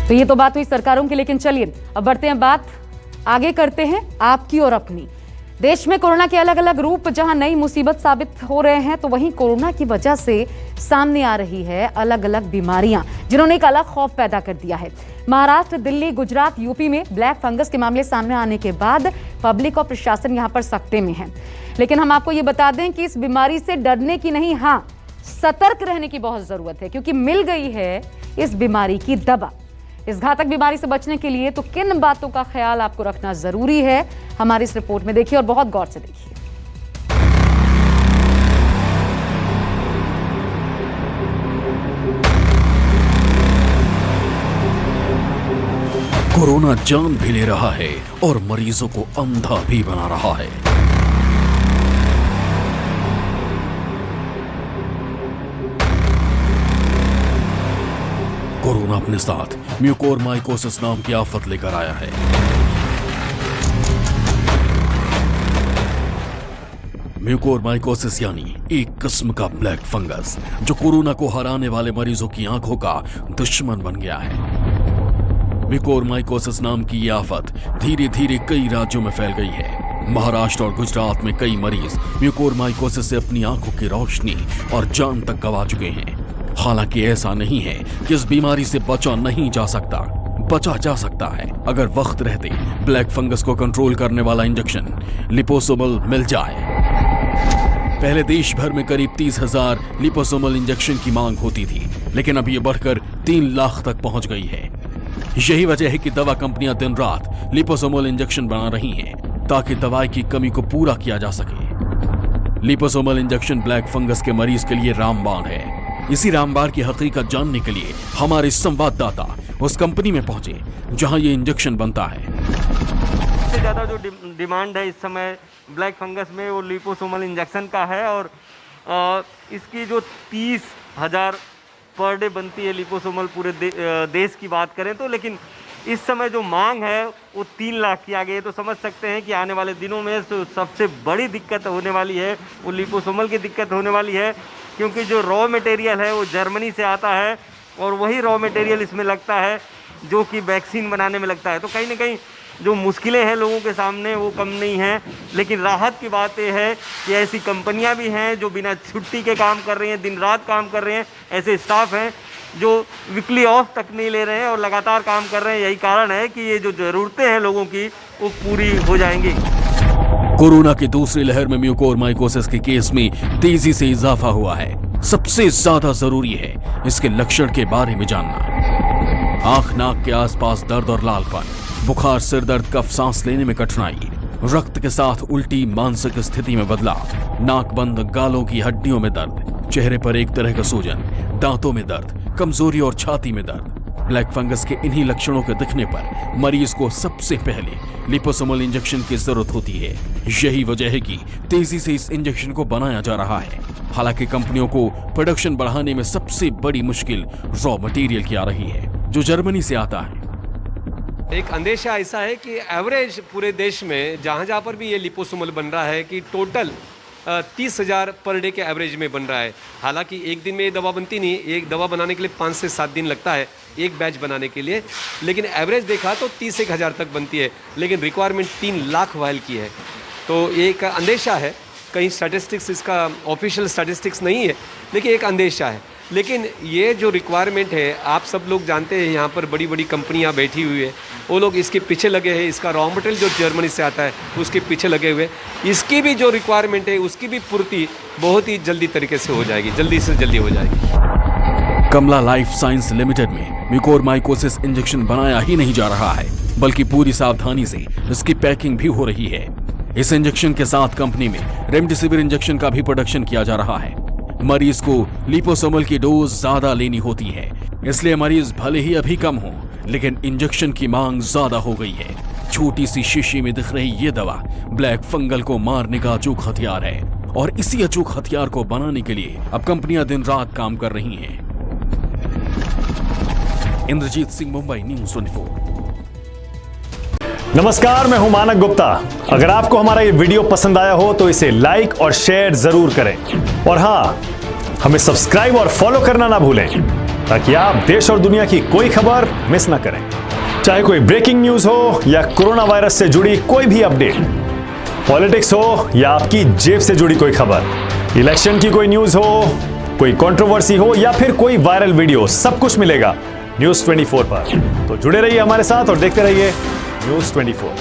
तो ये तो बात हुई सरकारों की, लेकिन चलिए अब बढ़ते हैं, बात आगे करते हैं आपकी और अपनी। देश में कोरोना के अलग अलग रूप जहां नई मुसीबत साबित हो रहे हैं, तो वहीं कोरोना की वजह से सामने आ रही है अलग अलग बीमारियां, जिन्होंने एक अलग खौफ पैदा कर दिया है। महाराष्ट्र, दिल्ली, गुजरात, यूपी में ब्लैक फंगस के मामले सामने आने के बाद पब्लिक और प्रशासन यहां पर सख्ते में है। लेकिन हम आपको ये बता दें कि इस बीमारी से डरने की नहीं, हाँ सतर्क रहने की बहुत जरूरत है, क्योंकि मिल गई है इस बीमारी की दवा। इस घातक बीमारी से बचने के लिए तो किन बातों का ख्याल आपको रखना जरूरी है, हमारी इस रिपोर्ट में देखिए और बहुत गौर से देखिए। कोरोना जान भी ले रहा है और मरीजों को अंधा भी बना रहा है। कोरोना अपने साथ म्यूकोरमाइकोसिस नाम की आफत लेकर आया है। म्यूकोरमाइकोसिस यानी एक किस्म का ब्लैक फंगस जो कोरोना को हराने वाले मरीजों की आंखों का दुश्मन बन गया है। म्यूकोरमाइकोसिस नाम की ये आफत धीरे धीरे कई राज्यों में फैल गई है। महाराष्ट्र और गुजरात में कई मरीज म्यूकोरमाइकोसिस से अपनी आंखों की रोशनी और जान तक गंवा चुके हैं। हालांकि ऐसा नहीं है कि इस बीमारी से बचा नहीं जा सकता, बचा जा सकता है अगर वक्त रहते ब्लैक फंगस को कंट्रोल करने वाला इंजेक्शन लिपोसोमल मिल जाए। पहले देश भर में करीब 30,000 लिपोसोमल इंजेक्शन की मांग होती थी, लेकिन अब ये बढ़कर 3 लाख तक पहुंच गई है। यही वजह है कि दवा कंपनियां दिन रात लिपोसोमल इंजेक्शन बना रही हैं ताकि दवाई की कमी को पूरा किया जा सके। लिपोसोमल इंजेक्शन ब्लैक फंगस के मरीज के लिए रामबाण है। इसी रामबाण की हकीकत जानने के लिए हमारे संवाददाता उस कंपनी में पहुंचे जहां ये इंजेक्शन बनता है। सबसे ज़्यादा जो डिमांड है इस समय ब्लैक फंगस में वो लिपोसोमल इंजेक्शन का है और इसकी जो 30,000 पर डे बनती है लिपोसोमल पूरे देश की बात करें तो, लेकिन इस समय जो मांग है वो 3 लाख की आ गई है। तो समझ सकते हैं कि आने वाले दिनों में सबसे बड़ी दिक्कत होने वाली है वो लिपोसोमल की दिक्कत होने वाली है, क्योंकि जो रॉ मटेरियल है वो जर्मनी से आता है और वही रॉ मटेरियल इसमें लगता है जो कि वैक्सीन बनाने में लगता है। तो कहीं ना कहीं जो मुश्किलें हैं लोगों के सामने वो कम नहीं हैं, लेकिन राहत की बात यह है कि ऐसी कंपनियां भी हैं जो बिना छुट्टी के काम कर रही हैं, दिन रात काम कर रहे हैं। ऐसे स्टाफ हैं जो वीकली ऑफ तक नहीं ले रहे हैं और लगातार काम कर रहे हैं। यही कारण है कि ये जो ज़रूरतें हैं लोगों की वो पूरी हो जाएंगी। कोरोना की दूसरी लहर में म्यूकोरमाइकोसिस के केस में तेजी से इजाफा हुआ है। सबसे ज्यादा जरूरी है इसके लक्षण के बारे में जानना। आंख नाक के आसपास दर्द और लालपन, बुखार, सिर दर्द, कफ, सांस लेने में कठिनाई, रक्त के साथ उल्टी, मानसिक स्थिति में बदलाव, नाक बंद, गालों की हड्डियों में दर्द, चेहरे पर एक तरह का सूजन, दांतों में दर्द, कमजोरी और छाती में दर्द। ब्लैक फंगस के इन्हीं लक्षणों के दिखने पर मरीज को सबसे पहले लिपोसोमल इंजेक्शन की जरूरत होती है। यही वजह है कि तेजी से इस इंजेक्शन को बनाया जा रहा है। हालांकि कंपनियों को प्रोडक्शन बढ़ाने में सबसे बड़ी मुश्किल रॉ मटेरियल की आ रही है, जो जर्मनी से आता है। एक अंदेशा ऐसा है कि एवरेज पूरे देश में जहाँ पर भी ये लिपोसोमल बन रहा है कि टोटल 30,000 पर डे के एवरेज में बन रहा है। हालांकि एक दिन में ये दवा बनती नहीं, एक दवा बनाने के लिए 5 से 7 दिन लगता है एक बैच बनाने के लिए, लेकिन एवरेज देखा तो 30,000 तक बनती है, लेकिन रिक्वायरमेंट 3 लाख वायल की है। तो एक अंदेशा है, कहीं स्टैटिस्टिक्स इसका ऑफिशियल स्टैटिस्टिक्स नहीं है, लेकिन एक अंदेशा है। लेकिन ये जो रिक्वायरमेंट है, आप सब लोग जानते हैं यहाँ पर बड़ी बड़ी कंपनियाँ बैठी हुई है, वो लोग इसके पीछे लगे हैं। इसका रॉ मटेरियल जो जर्मनी से आता है उसके पीछे लगे हुए, इसकी भी जो रिक्वायरमेंट है उसकी भी पूर्ति बहुत ही जल्दी तरीके से हो जाएगी, जल्दी से जल्दी हो जाएगी। कमला लाइफ साइंस लिमिटेड में म्यूकोरमाइकोसिस इंजेक्शन बनाया ही नहीं जा रहा है, बल्कि पूरी सावधानी से इसकी पैकिंग भी हो रही है। इस इंजेक्शन के साथ कंपनी में रेमडेसिविर इंजेक्शन का भी प्रोडक्शन किया जा रहा है। मरीज को लिपोसोमल की डोज ज्यादा लेनी होती है, इसलिए मरीज भले ही अभी कम हो, लेकिन इंजेक्शन की मांग ज्यादा हो गई है। छोटी सी शीशी में दिख रही ये दवा ब्लैक फंगल को मारने का अचूक हथियार है, और इसी अचूक हथियार को बनाने के लिए अब कंपनियां दिन रात काम कर रही हैं। इंद्रजीत सिंह, मुंबई न्यूज़ 24। नमस्कार, मैं हूं मानक गुप्ता। अगर आपको हमारा ये वीडियो पसंद आया हो तो इसे लाइक और शेयर जरूर करें, और हां, हमें सब्सक्राइब और फॉलो करना ना भूलें ताकि आप देश और दुनिया की कोई खबर मिस ना करें। चाहे कोई ब्रेकिंग न्यूज हो या कोरोना वायरस से जुड़ी कोई भी अपडेट, पॉलिटिक्स हो या आपकी जेब से जुड़ी कोई खबर, इलेक्शन की कोई न्यूज हो, कोई कंट्रोवर्सी हो या फिर कोई वायरल वीडियो, सब कुछ मिलेगा न्यूज़ 24 पर। तो जुड़े रहिए हमारे साथ और देखते रहिए न्यूज़ 24।